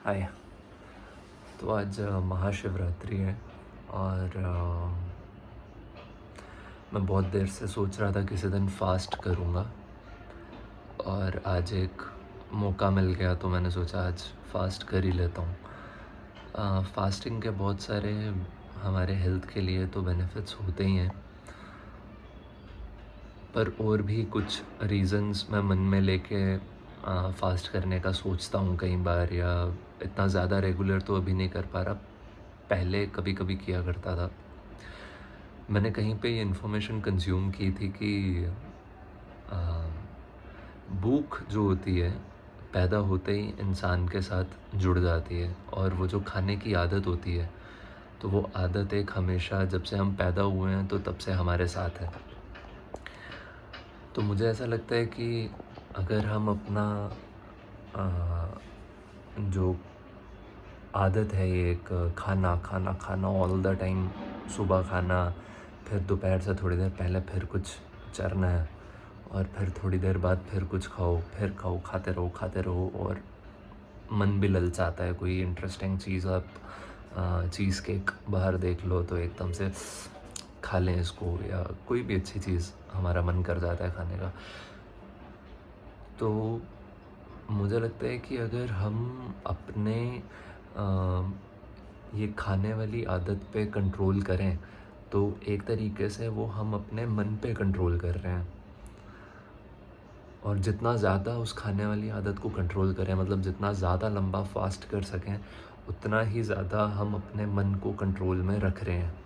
हाय। तो आज महाशिवरात्रि है और मैं बहुत देर से सोच रहा था किसी दिन फ़ास्ट करूँगा और आज एक मौका मिल गया तो मैंने सोचा आज फ़ास्ट कर ही लेता हूँ। फ़ास्टिंग के बहुत सारे हमारे हेल्थ के लिए तो बेनिफिट्स होते ही हैं, पर और भी कुछ रीज़न्स मैं मन में लेके फ़ास्ट करने का सोचता हूँ कई बार, या इतना ज़्यादा रेगुलर तो अभी नहीं कर पा रहा, पहले कभी कभी किया करता था। मैंने कहीं पे ये इन्फॉर्मेशन कंज्यूम की थी कि भूख जो होती है पैदा होते ही इंसान के साथ जुड़ जाती है, और वो जो खाने की आदत होती है तो वो आदत एक हमेशा जब से हम पैदा हुए हैं तो तब से हमारे साथ है। तो मुझे ऐसा लगता है कि अगर हम अपना जो आदत है, ये एक खाना खाना खाना ऑल द टाइम, सुबह खाना, फिर दोपहर से थोड़ी देर पहले फिर कुछ चरना है, और फिर थोड़ी देर बाद फिर कुछ खाओ, फिर खाओ, खाते रहो, और मन भी ललचाता है। कोई इंटरेस्टिंग चीज़ आप चीज़ केक बाहर देख लो तो एकदम से खा लें इसको, या कोई भी अच्छी चीज़ हमारा मन कर जाता है खाने का। तो मुझे लगता है कि अगर हम अपने ये खाने वाली आदत पे कंट्रोल करें तो एक तरीके से वो हम अपने मन पे कंट्रोल कर रहे हैं। और जितना ज़्यादा उस खाने वाली आदत को कंट्रोल करें, मतलब जितना ज़्यादा लंबा फास्ट कर सकें, उतना ही ज़्यादा हम अपने मन को कंट्रोल में रख रहे हैं।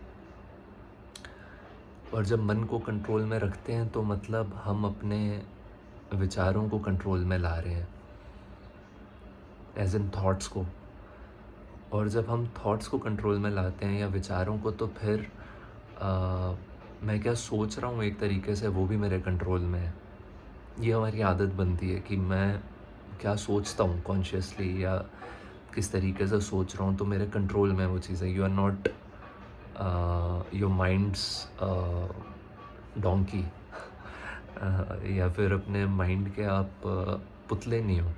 और जब मन को कंट्रोल में रखते हैं तो मतलब हम अपने विचारों को कंट्रोल में ला रहे हैं, एज इन थॉट्स को। और जब हम थॉट्स को कंट्रोल में लाते हैं या विचारों को, तो फिर मैं क्या सोच रहा हूँ एक तरीके से वो भी मेरे कंट्रोल में है। ये हमारी आदत बनती है कि मैं क्या सोचता हूँ कॉन्शियसली, या किस तरीके से सोच रहा हूँ, तो मेरे कंट्रोल में वो चीज़ है। You are not your mind's donkey या फिर अपने माइंड के आप पुतले नहीं हो।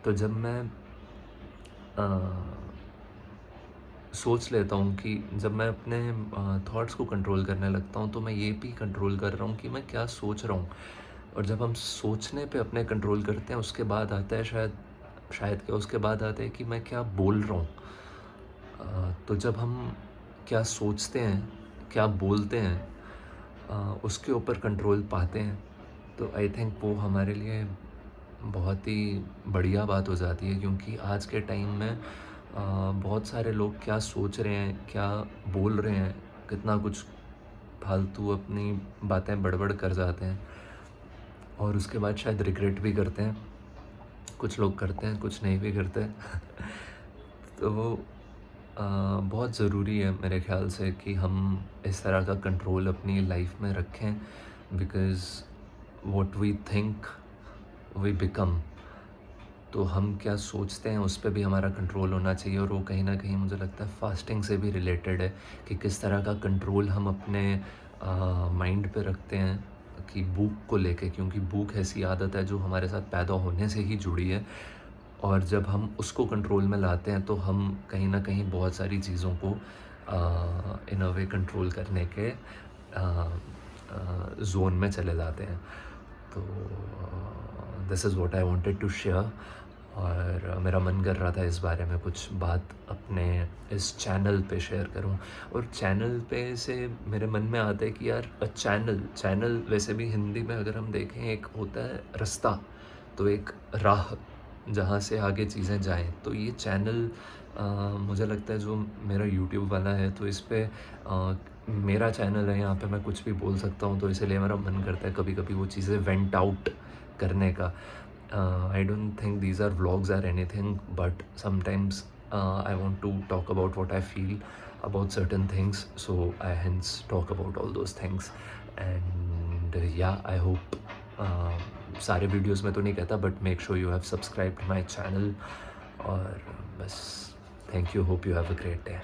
तो जब मैं सोच लेता हूँ कि जब मैं अपने थॉट्स को कंट्रोल करने लगता हूँ तो मैं ये भी कंट्रोल कर रहा हूँ कि मैं क्या सोच रहा हूँ। और जब हम सोचने पे अपने कंट्रोल करते हैं, उसके बाद आता है शायद क्या उसके बाद आता है कि मैं क्या बोल रहा हूँ। तो जब हम क्या सोचते हैं, क्या बोलते हैं, उसके ऊपर कंट्रोल पाते हैं, तो आई थिंक वो हमारे लिए बहुत ही बढ़िया बात हो जाती है। क्योंकि आज के टाइम में बहुत सारे लोग क्या सोच रहे हैं, क्या बोल रहे हैं, कितना कुछ फालतू अपनी बातें बड़बड़ कर जाते हैं, और उसके बाद शायद रिग्रेट भी करते हैं। कुछ लोग करते हैं, कुछ नहीं भी करते तो बहुत ज़रूरी है मेरे ख़्याल से कि हम इस तरह का कंट्रोल अपनी लाइफ में रखें, because what we think we become. तो हम क्या सोचते हैं उस पे भी हमारा कंट्रोल होना चाहिए, और वो कहीं न कहीं मुझे लगता है फास्टिंग से भी रिलेटेड है कि किस तरह का कंट्रोल हम अपने माइंड पे रखते हैं कि भूख को लेके। क्योंकि भूख ऐसी आदत है जो हमारे साथ पैदा होने से ही जुड़ी है, और जब हम उसको कंट्रोल में लाते हैं तो हम कहीं न कहीं बहुत सारी चीज़ों को इन अ वे कंट्रोल करने के ज़ोन में चले जाते हैं। तो this is what I wanted to share, और मेरा मन कर रहा था इस बारे में कुछ बात अपने इस चैनल पे शेयर करूं। और चैनल पे से मेरे मन में आता है कि यार चैनल वैसे भी हिंदी में अगर हम देखें, एक होता है रास्ता, तो एक राह जहाँ से आगे चीज़ें जाएं। तो ये चैनल मुझे लगता है जो मेरा यूट्यूब वाला है, तो इस पे मेरा चैनल है, यहाँ पे मैं कुछ भी बोल सकता हूँ, तो इसलिए मेरा मन करता है कभी कभी वो चीज़ें वेंट आउट करने का। I don't think these are vlogs or anything, but sometimes I want to talk about what I feel about certain things, so I hence talk about all those things. And yeah, I hope सारे videos में तो नहीं कहता, but make sure you have subscribed my channel, और बस thank you, hope you have a great day.